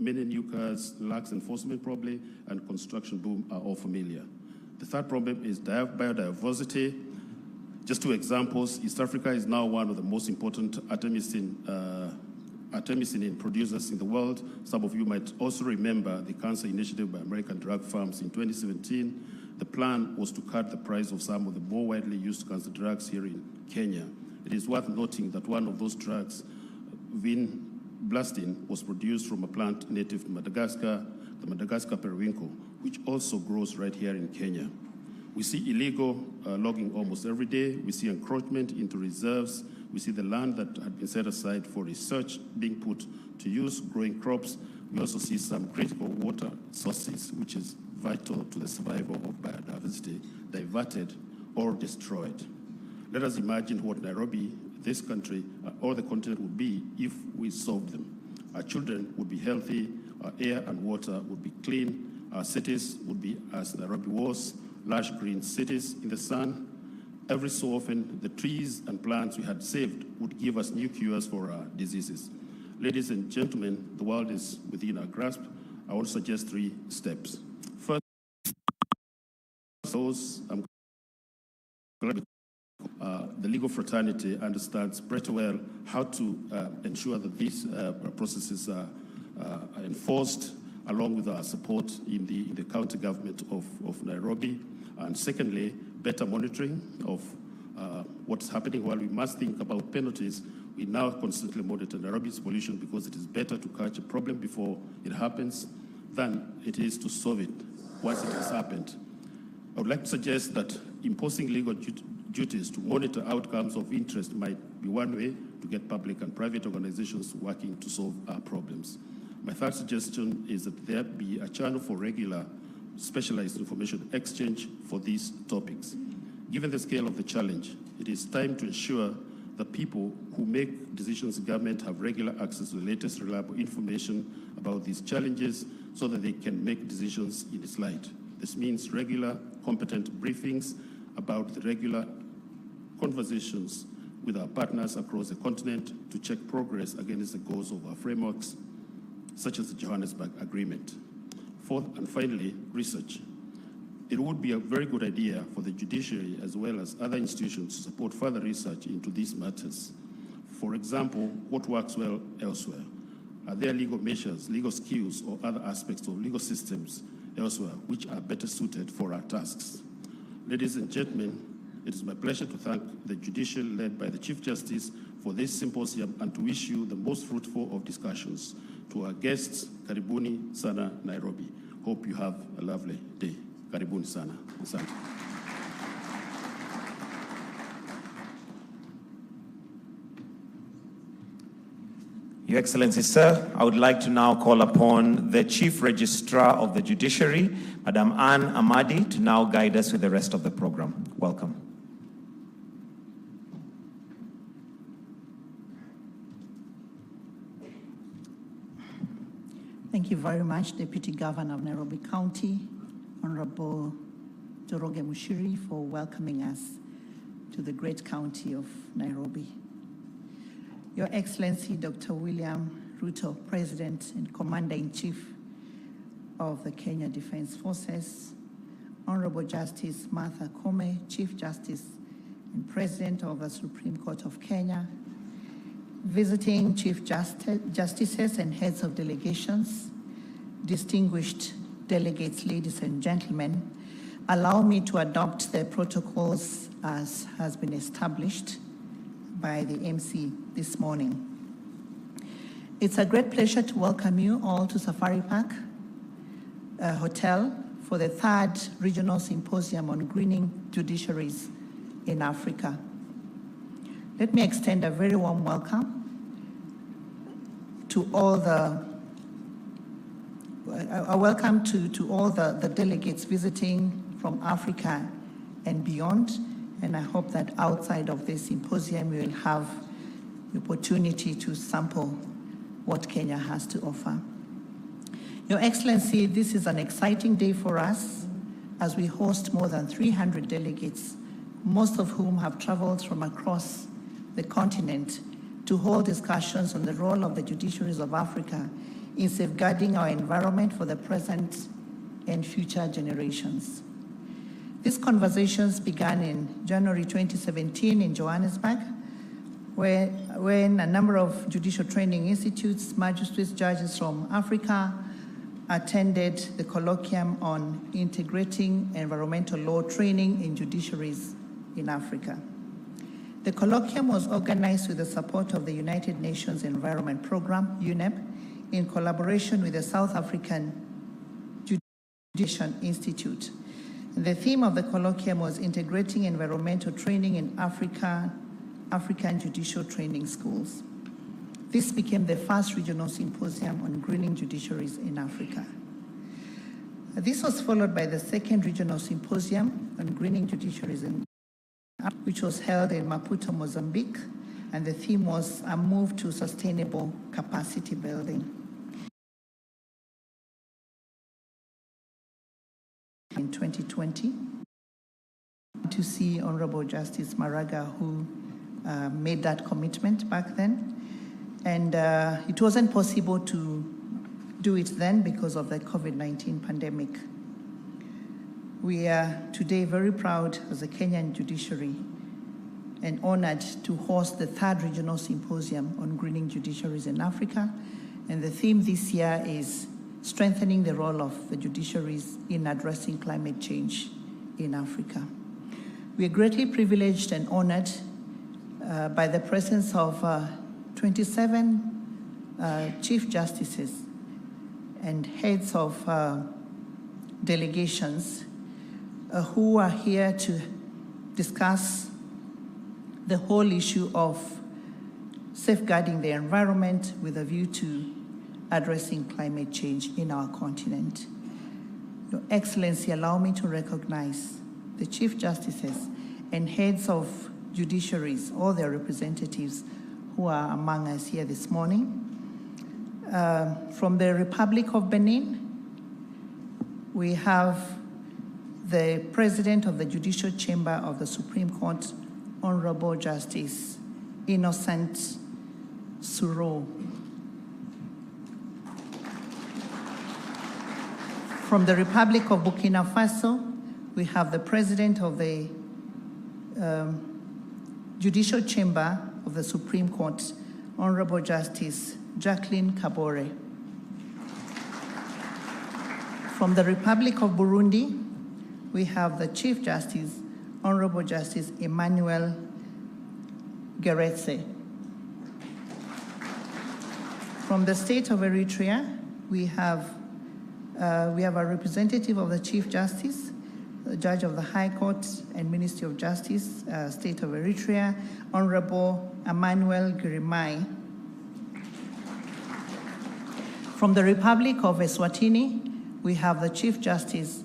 many new cars, lax enforcement probably, and construction boom are all familiar. The third problem is biodiversity. Just two examples. East Africa is now one of the most important artemisinin producers in the world. Some of you might also remember the cancer initiative by American drug firms in 2017. The plan was to cut the price of some of the more widely used cancer drugs here in Kenya. It is worth noting that one of those drugs, vinblastine, was produced from a plant native to Madagascar, the Madagascar periwinkle, which also grows right here in Kenya. We see illegal logging almost every day. We see encroachment into reserves. We see the land that had been set aside for research being put to use, growing crops. We also see some critical water sources, which is vital to the survival of biodiversity, diverted or destroyed. Let us imagine what Nairobi, this country, or the continent would be if we solved them. Our children would be healthy, our air and water would be clean, our cities would be as Nairobi was, lush green cities in the sun. Every so often, the trees and plants we had saved would give us new cures for our diseases. Ladies and gentlemen, the world is within our grasp. I want to suggest 3 steps. First, the legal fraternity understands pretty well how to ensure that these processes are enforced, along with our support in the county government of Nairobi. And secondly, better monitoring of what's happening. While we must think about penalties, we now constantly monitor Nairobi's pollution because it is better to catch a problem before it happens than it is to solve it once it has happened. I would like to suggest that imposing legal duties to monitor outcomes of interest might be one way to get public and private organizations working to solve our problems. My third suggestion is that there be a channel for regular specialized information exchange for these topics. Given the scale of the challenge, it is time to ensure that people who make decisions in government have regular access to the latest reliable information about these challenges so that they can make decisions in its light. This means regular, competent briefings about the regular conversations with our partners across the continent to check progress against the goals of our frameworks, such as the Johannesburg Agreement. Fourth and finally, research. It would be a very good idea for the judiciary as well as other institutions to support further research into these matters. For example, what works well elsewhere? Are there legal measures, legal skills, or other aspects of legal systems elsewhere which are better suited for our tasks? Ladies and gentlemen, it is my pleasure to thank the judiciary led by the Chief Justice for this symposium and to wish you the most fruitful of discussions. To our guests, karibuni sana Nairobi. Hope you have a lovely day. Karibuni sana. Asante. Your Excellency, sir, I would like to now call upon the Chief Registrar of the Judiciary, Madam Anne Amadi, to now guide us with the rest of the program. Welcome. Thank you very much, Deputy Governor of Nairobi County, Honorable Njoroge Muchiri, for welcoming us to the great county of Nairobi. Your Excellency, Dr. William Ruto, President and Commander-in-Chief of the Kenya Defense Forces, Honorable Justice Martha Koome, Chief Justice and President of the Supreme Court of Kenya, visiting Chief Justices and heads of delegations, distinguished delegates, ladies and gentlemen, allow me to adopt the protocols as has been established by the MC this morning. It's a great pleasure to welcome you all to Safari Park Hotel for the 3rd Regional Symposium on Greening Judiciaries in Africa. Let me extend a very warm welcome to all the delegates visiting from Africa and beyond, and I hope that outside of this symposium we will have the opportunity to sample what Kenya has to offer. Your Excellency, this is an exciting day for us as we host more than 300 delegates, most of whom have traveled from across the continent to hold discussions on the role of the judiciaries of Africa in safeguarding our environment for the present and future generations. These conversations began in January 2017 in Johannesburg, when a number of judicial training institutes, magistrates, judges from Africa attended the colloquium on integrating environmental law training in judiciaries in Africa. The colloquium was organized with the support of the United Nations Environment Programme, UNEP, in collaboration with the South African Judicial Institute. The theme of the colloquium was integrating environmental training in African judicial training schools. This became the first regional symposium on greening judiciaries in Africa. This was followed by the second regional symposium on greening judiciaries in Africa, which was held in Maputo, Mozambique, and the theme was a move to sustainable capacity building. In 2020, to see Honorable Justice Maraga, who made that commitment back then. And it wasn't possible to do it then because of the COVID-19 pandemic. We are today very proud as a Kenyan judiciary and honored to host the third regional symposium on greening judiciaries in Africa. And the theme this year is strengthening the role of the judiciaries in addressing climate change in Africa. We are greatly privileged and honored by the presence of 27 Chief Justices and heads of delegations who are here to discuss the whole issue of safeguarding the environment with a view to addressing climate change in our continent. Your Excellency, allow me to recognize the Chief Justices and heads of judiciaries, all their representatives who are among us here this morning. From the Republic of Benin, we have the President of the Judicial Chamber of the Supreme Court, Honorable Justice Innocent Suro. From the Republic of Burkina Faso, we have the President of the Judicial Chamber of the Supreme Court, Honorable Justice Jacqueline Kabore. From the Republic of Burundi, we have the Chief Justice, Honorable Justice Emmanuel Geretse. From the State of Eritrea, we have a representative of the Chief Justice, the Judge of the High Court and Ministry of Justice, State of Eritrea, Honorable Emmanuel Girimai. From the Republic of Eswatini, we have the Chief Justice,